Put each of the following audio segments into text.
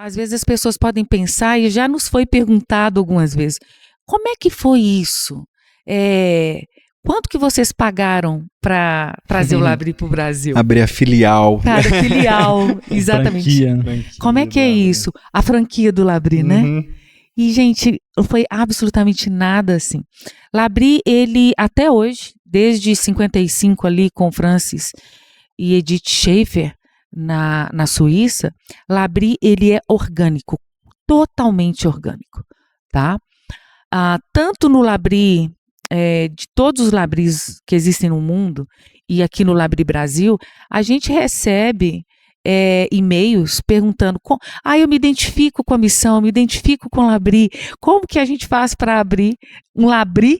Às vezes as pessoas podem pensar, e já nos foi perguntado algumas vezes, como é que foi isso? Quanto que vocês pagaram para trazer o Labri para o Brasil? Abrir a filial. Cara, filial, exatamente. Franquia, né? Como é que é isso? A franquia do Labri, né? E, gente, não foi absolutamente nada assim. Labri, ele, até hoje, desde 55 ali com Francis e Edith Schaefer, na Suíça, Labri, ele é orgânico, totalmente orgânico, tá? Tanto no Labri, de todos os Labris que existem no mundo, e aqui no Labri Brasil, a gente recebe e-mails perguntando, eu me identifico com a missão, eu me identifico com o Labri, como que a gente faz para abrir um Labri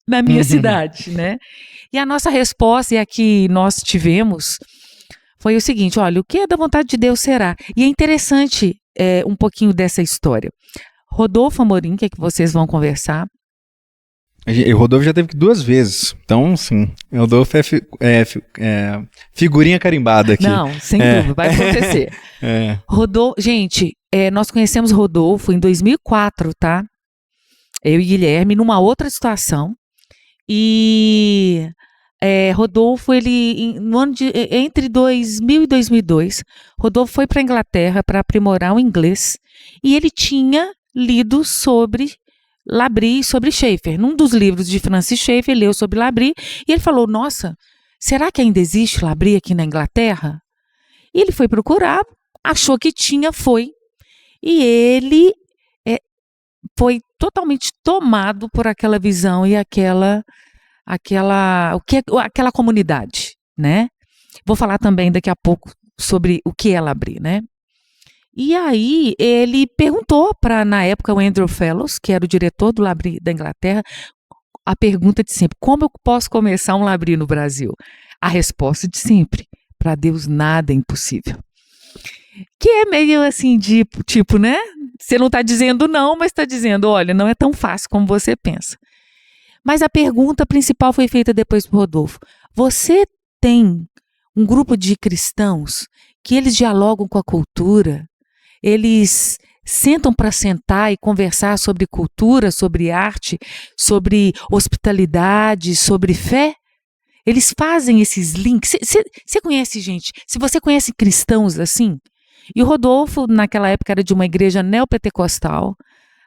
na minha cidade, né? E a nossa resposta, e a que nós tivemos, foi o seguinte, olha, o que é da vontade de Deus será. E é interessante um pouquinho dessa história. Rodolfo Amorim, que é que vocês vão conversar. O Rodolfo já teve que 2 vezes. Então, sim, o Rodolfo é figurinha carimbada aqui. Não, sem dúvida, vai acontecer. Gente, nós conhecemos Rodolfo em 2004, tá? Eu e Guilherme, numa outra situação. E Rodolfo, ele, no ano entre 2000 e 2002, Rodolfo foi para a Inglaterra para aprimorar o inglês. E ele tinha lido sobre Labri e sobre Schaefer. Num dos livros de Francis Schaefer, ele leu sobre Labri e ele falou, nossa, será que ainda existe Labri aqui na Inglaterra? E ele foi procurar, achou que tinha, foi. E ele foi totalmente tomado por aquela visão e aquela comunidade, né? Vou falar também daqui a pouco sobre o que é Labri, né? E aí ele perguntou para, na época, o Andrew Fellows, que era o diretor do Labri da Inglaterra, a pergunta de sempre, como eu posso começar um Labri no Brasil? A resposta de sempre, para Deus nada é impossível. Que é meio assim, tipo, né? Você não está dizendo não, mas está dizendo, olha, não é tão fácil como você pensa. Mas a pergunta principal foi feita depois por Rodolfo. Você tem um grupo de cristãos que eles dialogam com a cultura, eles sentam para sentar e conversar sobre cultura, sobre arte, sobre hospitalidade, sobre fé? Eles fazem esses links. Você conhece, gente? Se você conhece cristãos assim? E o Rodolfo, naquela época, era de uma igreja neopentecostal,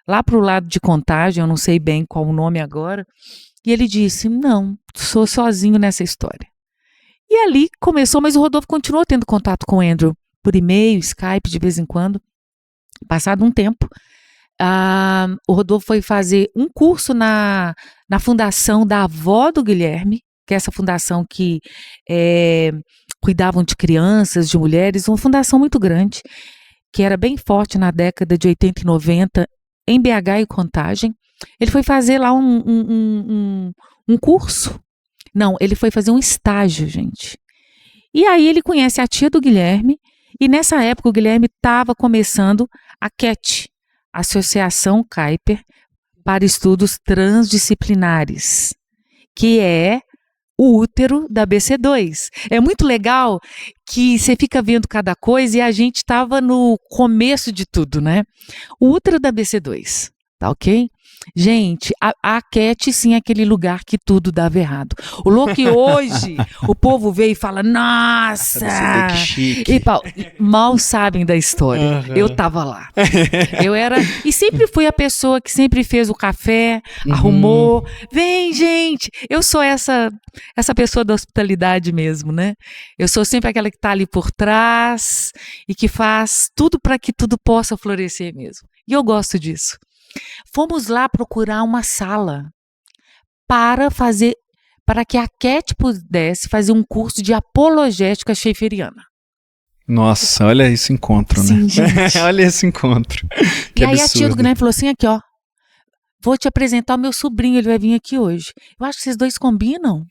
lá para o lado de Contagem, eu não sei bem qual o nome agora, e ele disse, não, sou sozinho nessa história. E ali começou, mas o Rodolfo continuou tendo contato com o Andrew, por e-mail, Skype, de vez em quando. Passado um tempo, o Rodolfo foi fazer um curso na fundação da avó do Guilherme, que é essa fundação que cuidavam de crianças, de mulheres, uma fundação muito grande, que era bem forte na década de 80 e 90, em BH e Contagem. Ele foi fazer lá um curso. Não, ele foi fazer um estágio, gente. E aí ele conhece a tia do Guilherme, e nessa época o Guilherme estava começando a CAT, Associação Kuyper para Estudos Transdisciplinares, que é o útero da BC2. É muito legal que você fica vendo cada coisa e a gente estava no começo de tudo, né? O útero da BC2, tá ok? Gente, a CAT sim é aquele lugar que tudo dava errado. O louco que hoje o povo vê e fala, nossa! Que chique. E mal sabem da história. Eu tava lá. Eu era... E sempre fui a pessoa que sempre fez o café, arrumou. Vem, gente! Eu sou essa pessoa da hospitalidade mesmo, né? Eu sou sempre aquela que tá ali por trás e que faz tudo para que tudo possa florescer mesmo. E eu gosto disso. Fomos lá procurar uma sala para que a CAT pudesse fazer um curso de apologética schaeferiana. Nossa, olha esse encontro, Sim, né? gente. Olha esse encontro. Que e aí absurdo. A tia do Guilherme falou assim, aqui ó, vou te apresentar o meu sobrinho, ele vai vir aqui hoje. Eu acho que vocês dois combinam.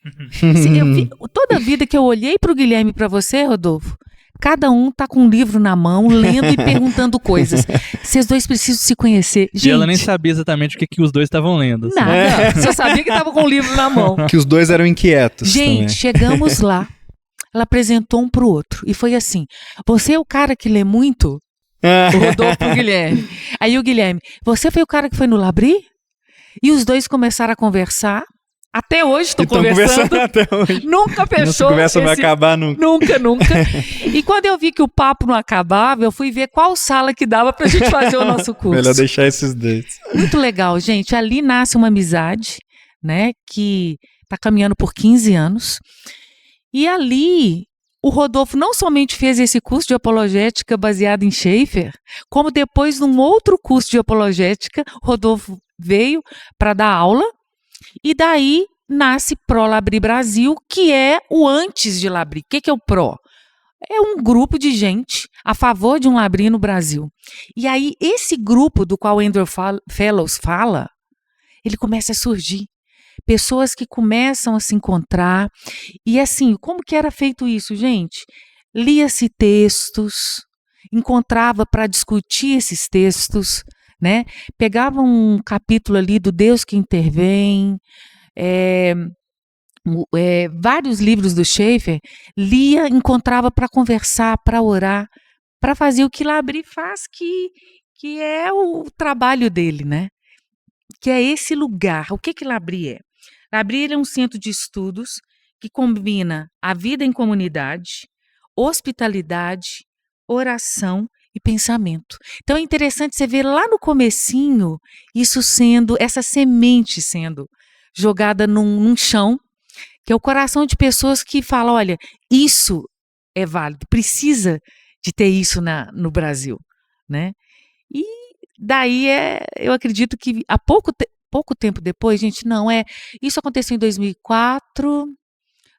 Toda a vida que eu olhei para o Guilherme e para você, Rodolfo, cada um tá com um livro na mão, lendo e perguntando coisas. Vocês dois precisam se conhecer. Gente, e ela nem sabia exatamente o que os dois estavam lendo. Assim. Nada, só sabia que tava com o livro na mão. Que os dois eram inquietos. Gente, também. chegamos lá, ela apresentou um pro outro. E foi assim, você é o cara que lê muito? O Rodolfo pro Guilherme. Aí o Guilherme, você foi o cara que foi no Labri? E os dois começaram a conversar. Até hoje estão conversando. Até hoje. Nunca fechou. Essa conversa não vai acabar nunca. Nunca. E quando eu vi que o papo não acabava, eu fui ver qual sala que dava pra gente fazer o nosso curso. Melhor deixar esses dois. Muito legal, gente. Ali nasce uma amizade, né? Que tá caminhando por 15 anos. E ali, o Rodolfo não somente fez esse curso de apologética baseado em Schaeffer, como depois, num outro curso de apologética, o Rodolfo veio para dar aula. E daí nasce Pro Labri Brasil, que é o antes de Labri. O que é o Pro? É um grupo de gente a favor de um Labri no Brasil. E aí, esse grupo do qual Andrew Fellows fala, ele começa a surgir. Pessoas que começam a se encontrar. E assim, como que era feito isso, gente? Lia-se textos, encontrava para discutir esses textos, né? Pegava um capítulo ali do Deus que intervém, vários livros do Schaeffer, lia, encontrava para conversar, para orar, para fazer o que Labri faz, que é o trabalho dele, né? Que é esse lugar. O que Labri é? Labri é um centro de estudos que combina a vida em comunidade, hospitalidade, oração e pensamento. Então é interessante você ver lá no comecinho essa semente sendo jogada num chão, que é o coração de pessoas que falam, olha, isso é válido, precisa de ter isso no Brasil, né? E daí eu acredito que há pouco tempo depois, gente, isso aconteceu em 2004,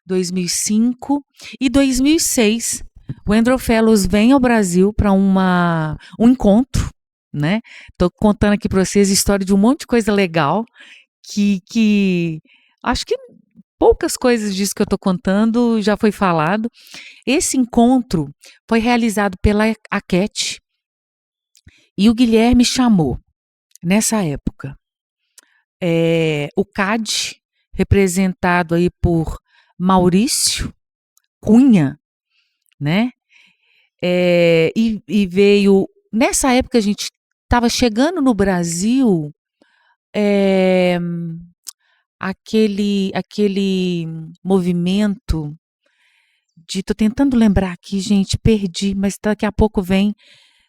2005 e 2006. O Andrew Fellows vem ao Brasil para um encontro, né? Estou contando aqui para vocês a história de um monte de coisa legal que acho que poucas coisas disso que eu estou contando já foi falado. Esse encontro foi realizado pela ACAT e o Guilherme chamou, nessa época, o CAD, representado aí por Maurício Cunha, né? E veio, nessa época a gente estava chegando no Brasil aquele movimento tô tentando lembrar aqui, gente, perdi, mas daqui a pouco vem,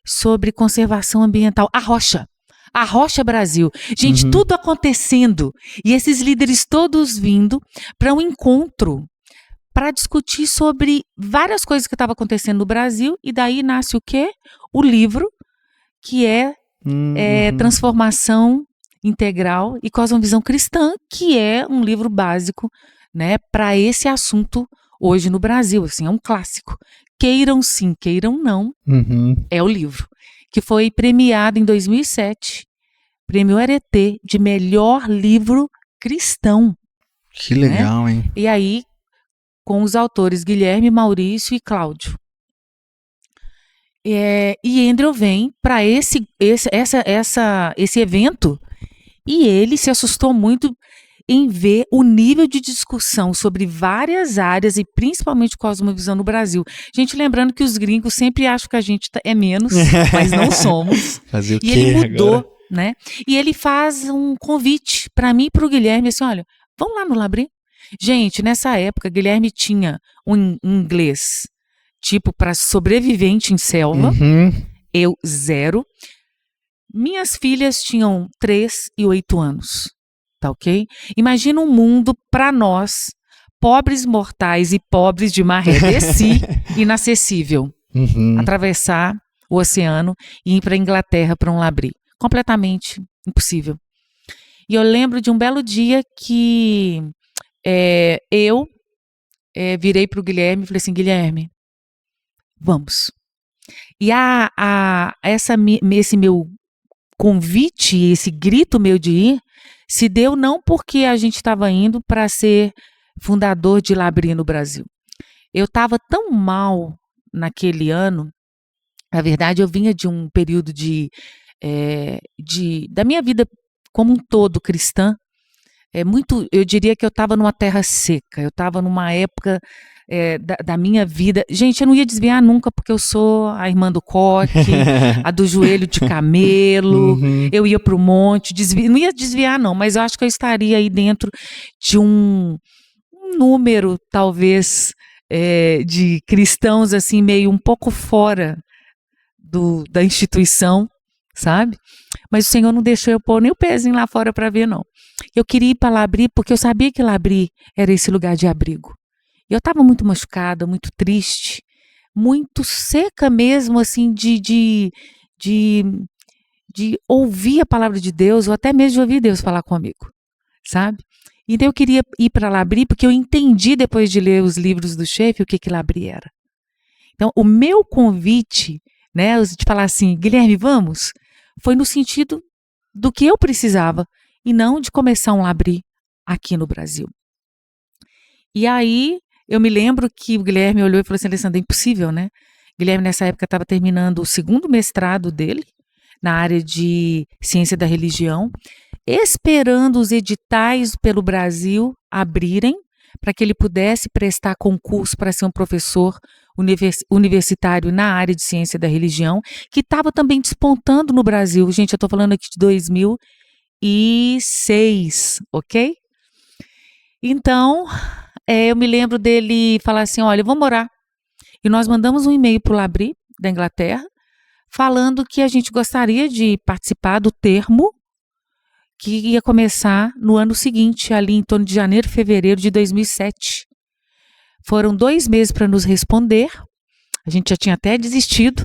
sobre conservação ambiental, a Rocha Brasil. Gente, tudo acontecendo e esses líderes todos vindo para um encontro para discutir sobre várias coisas que estavam acontecendo no Brasil, e daí nasce o quê? O livro, que é Transformação Integral e Cosmovisão Cristã, que é um livro básico, né, para esse assunto hoje no Brasil. Assim, é um clássico. Queiram sim, queiram não, é o livro, que foi premiado em 2007, Prêmio Arete de melhor livro cristão. Que legal, hein? E aí, com os autores Guilherme, Maurício e Cláudio. E Andrew vem para esse evento, e ele se assustou muito em ver o nível de discussão sobre várias áreas e principalmente cosmovisão no Brasil. Gente, lembrando que os gringos sempre acham que a gente é menos, mas não somos. Fazer o quê E ele mudou, agora? né? E ele faz um convite para mim e para o Guilherme, assim, olha, vamos lá no Labri? Gente, nessa época, Guilherme tinha um inglês tipo para sobrevivente em selva, eu 0. Minhas filhas tinham 3 e 8 anos, tá ok? Imagina um mundo para nós, pobres mortais e pobres de maré desse inacessível, atravessar o oceano e ir para a Inglaterra para um Labri. Completamente impossível. E eu lembro de um belo dia que eu virei para o Guilherme e falei assim, Guilherme, vamos. E esse meu convite, esse grito meu de ir, se deu não porque a gente estava indo para ser fundador de Labri no Brasil. Eu estava tão mal naquele ano, na verdade eu vinha de um período da minha vida como um todo cristã, eu diria que eu estava numa terra seca, eu estava numa época da minha vida. Gente, eu não ia desviar nunca, porque eu sou a irmã do coque, a do joelho de camelo, Uhum. eu ia para o monte, não ia desviar não, mas eu acho que eu estaria aí dentro de um número, talvez, de cristãos, assim, meio um pouco fora da instituição, sabe? Mas o Senhor não deixou eu pôr nem o pezinho lá fora para ver, não. Eu queria ir para Labri porque eu sabia que Labri era esse lugar de abrigo. Eu estava muito machucada, muito triste, muito seca mesmo, assim, de ouvir a palavra de Deus, ou até mesmo de ouvir Deus falar comigo, sabe? Então eu queria ir para Labri porque eu entendi depois de ler os livros do Schaeffer o que Labri era. Então o meu convite, né, de falar assim, Guilherme, vamos, foi no sentido do que eu precisava e não de começar um Labri aqui no Brasil. E aí eu me lembro que o Guilherme olhou e falou assim, Alessandra, é impossível, né? Guilherme nessa época estava terminando o 2º mestrado dele na área de ciência da religião, esperando os editais pelo Brasil abrirem para que ele pudesse prestar concurso para ser um professor universitário na área de ciência da religião, que estava também despontando no Brasil. Gente, eu estou falando aqui de 2006, ok? Então, eu me lembro dele falar assim, olha, vamos orar. E nós mandamos um e-mail para o Labri, da Inglaterra, falando que a gente gostaria de participar do termo que ia começar no ano seguinte, ali em torno de janeiro, fevereiro de 2007. Foram 2 meses para nos responder, a gente já tinha até desistido.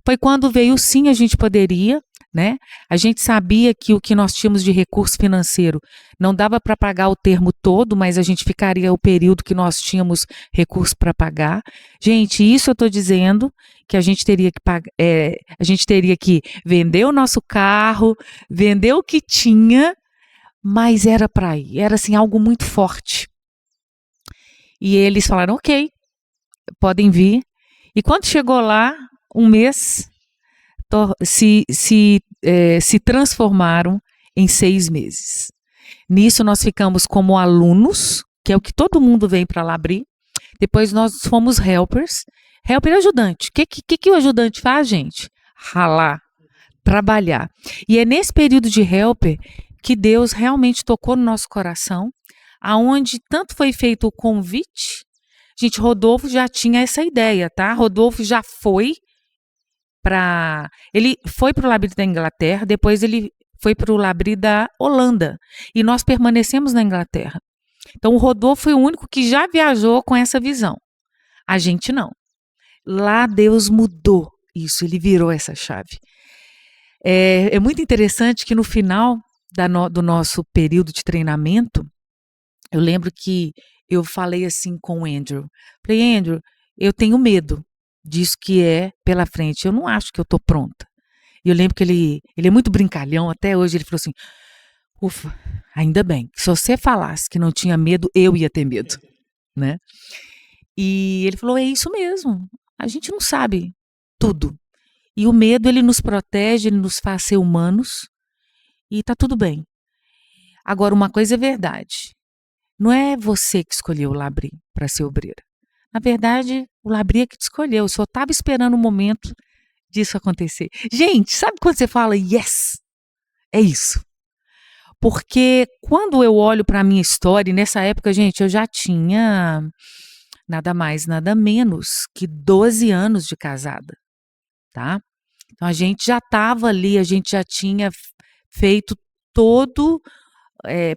Foi quando veio sim, a gente poderia, né? A gente sabia que o que nós tínhamos de recurso financeiro não dava para pagar o termo todo, mas a gente ficaria o período que nós tínhamos recurso para pagar. Gente, isso eu estou dizendo que a gente teria que pagar, a gente teria que vender o nosso carro, vender o que tinha, mas era para ir, era assim algo muito forte. E eles falaram, ok, podem vir. E quando chegou lá, um mês, se transformaram em 6 meses. Nisso nós ficamos como alunos, que é o que todo mundo vem para Labri. Depois nós fomos helpers. Helper é ajudante. O que o ajudante faz, gente? Ralar, trabalhar. E é nesse período de helper que Deus realmente tocou no nosso coração, aonde tanto foi feito o convite. Gente, Rodolfo já tinha essa ideia, tá? Rodolfo já foi ele foi para o Labri da Inglaterra, depois ele foi para o Labri da Holanda. E nós permanecemos na Inglaterra. Então, o Rodolfo foi o único que já viajou com essa visão. A gente não. Lá Deus mudou isso, ele virou essa chave. É muito interessante que no final do nosso período de treinamento, eu lembro que eu falei assim com o Andrew. Falei, Andrew, eu tenho medo disso que é pela frente. Eu não acho que eu estou pronta. E eu lembro que ele é muito brincalhão, até hoje ele falou assim, ufa, ainda bem, se você falasse que não tinha medo, eu ia ter medo, né? E ele falou, é isso mesmo, a gente não sabe tudo. E o medo, ele nos protege, ele nos faz ser humanos, e tá tudo bem. Agora, uma coisa é verdade, não é você que escolheu o Labri para ser obreira. Na verdade, o Labri é que te escolheu, eu só estava esperando o momento disso acontecer. Gente, sabe quando você fala, yes, é isso? Porque quando eu olho para a minha história, e nessa época, gente, eu já tinha nada mais, nada menos que 12 anos de casada, tá? Então, a gente já estava ali, a gente já tinha feito todo,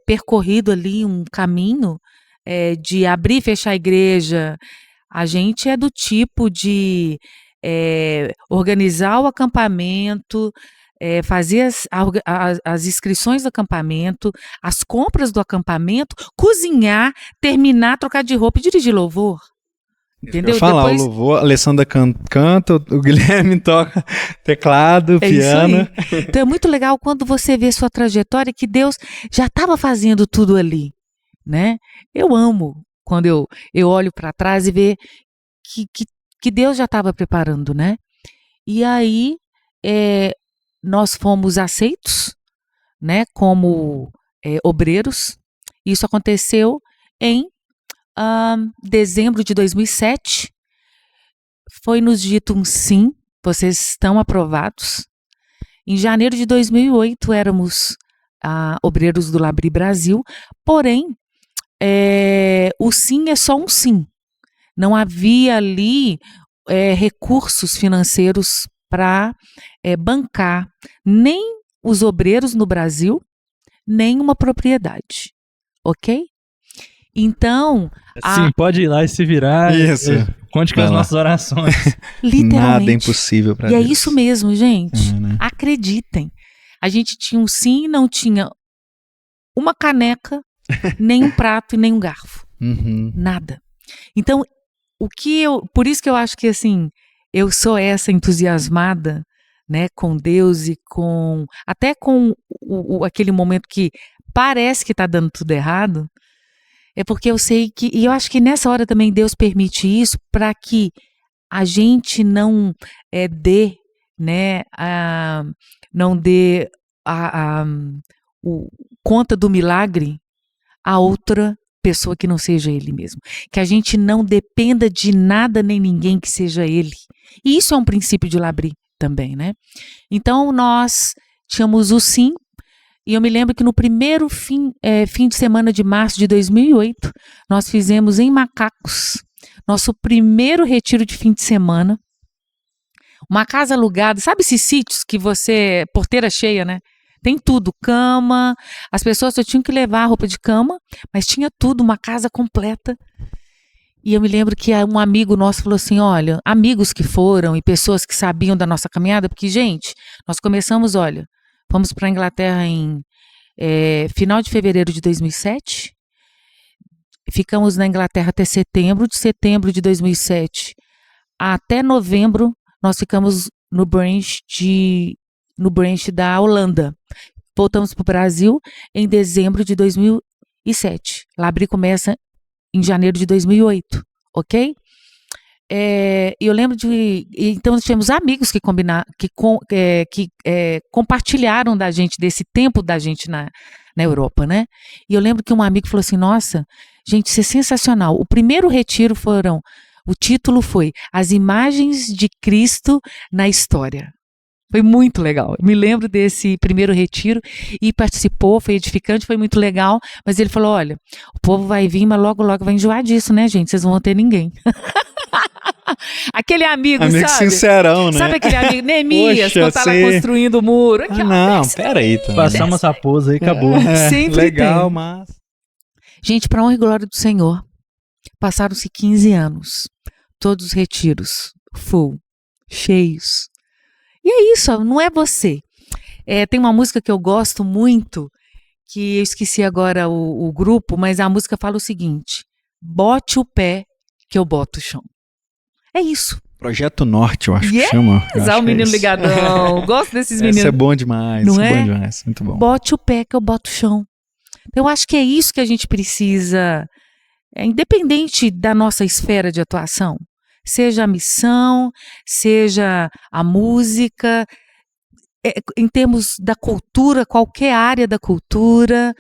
percorrido ali um caminho de abrir e fechar a igreja. A gente é do tipo de organizar o acampamento, fazer as inscrições do acampamento, as compras do acampamento, cozinhar, terminar, trocar de roupa e dirigir louvor. Entendeu? Eu falar, o louvor, a Alessandra canta, o Guilherme toca teclado, piano. Isso aí. Então é muito legal quando você vê sua trajetória que Deus já estava fazendo tudo ali, né? Eu amo quando eu olho para trás e ver que Deus já estava preparando, né? E aí nós fomos aceitos, né, como obreiros, Isso aconteceu em dezembro de 2007. Foi nos dito um sim, vocês estão aprovados. Em janeiro de 2008, éramos obreiros do Labri Brasil, porém, o sim é só um sim. Não havia ali recursos financeiros para bancar nem os obreiros no Brasil, nem uma propriedade, ok? Então... Sim, pode ir lá e se virar. Isso. Conte com as nossas orações. Literalmente. Nada é impossível para Deus. E é isso mesmo, gente. Né? Acreditem. A gente tinha um sim e não tinha uma caneca, nem um prato e nem um garfo. Uhum. Nada. Então, por isso que eu acho que assim, eu sou essa entusiasmada, né, com Deus e até com aquele momento que parece que está dando tudo errado, é porque eu sei e eu acho que nessa hora também Deus permite isso para que a gente não dê, né, não dê conta do milagre a outra pessoa que não seja ele mesmo. Que a gente não dependa de nada nem ninguém que seja ele. E isso é um princípio de Labri também, né? Então, nós tínhamos o sim, e eu me lembro que no primeiro fim de semana de março de 2008, nós fizemos em Macacos, nosso primeiro retiro de fim de semana. Uma casa alugada, sabe esses sítios que porteira cheia, né? Tem tudo, cama, as pessoas só tinham que levar a roupa de cama, mas tinha tudo, uma casa completa. E eu me lembro que um amigo nosso falou assim, olha, amigos que foram e pessoas que sabiam da nossa caminhada, porque, gente, nós começamos, fomos para a Inglaterra em final de fevereiro de 2007, ficamos na Inglaterra até setembro, de setembro de 2007 até novembro, nós ficamos no branch da Holanda. Voltamos para o Brasil em dezembro de 2007. Labri começa em janeiro de 2008, ok? Eu lembro então nós tínhamos amigos que compartilharam da gente, desse tempo da gente na Europa, né? E eu lembro que um amigo falou assim, nossa, gente, isso é sensacional. O primeiro retiro o título foi As Imagens de Cristo na História. Foi muito legal. Eu me lembro desse primeiro retiro e participou, foi edificante, foi muito legal. Mas ele falou, olha, o povo vai vir, mas logo, logo vai enjoar disso, né, gente? Vocês não vão ter ninguém. Aquele amigo, sabe? Sincerão, né? Sabe aquele amigo, Neemias, Poxa, quando estava construindo o muro? Peraí. Passamos a pose aí, acabou. Sempre legal, tem. mas... Gente, para honra e glória do Senhor, passaram-se 15 anos. Todos os retiros, full, cheios. E é isso, não é você. Tem uma música que eu gosto muito, que eu esqueci agora o grupo, mas a música fala o seguinte, bote o pé que eu boto o chão. É isso. Projeto Norte, eu acho que chama. O menino ligadão. Gosto desses meninos. Isso é bom demais. Não é? Bom demais. Muito bom. Bote o pé que eu boto o chão. Eu acho que é isso que a gente precisa, independente da nossa esfera de atuação. Seja a missão, seja a música, em termos da cultura, qualquer área da cultura,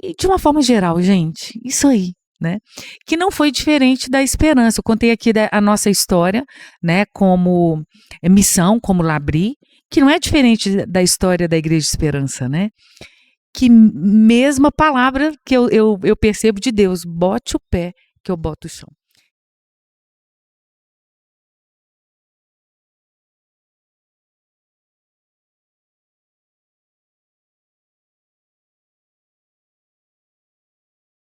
e de uma forma geral, gente, isso aí, né? Que não foi diferente da Esperança. Eu contei aqui a nossa história, né, como missão, como Labri, que não é diferente da história da Igreja Esperança, né? Que mesma palavra que eu percebo de Deus, bote o pé que eu boto o chão.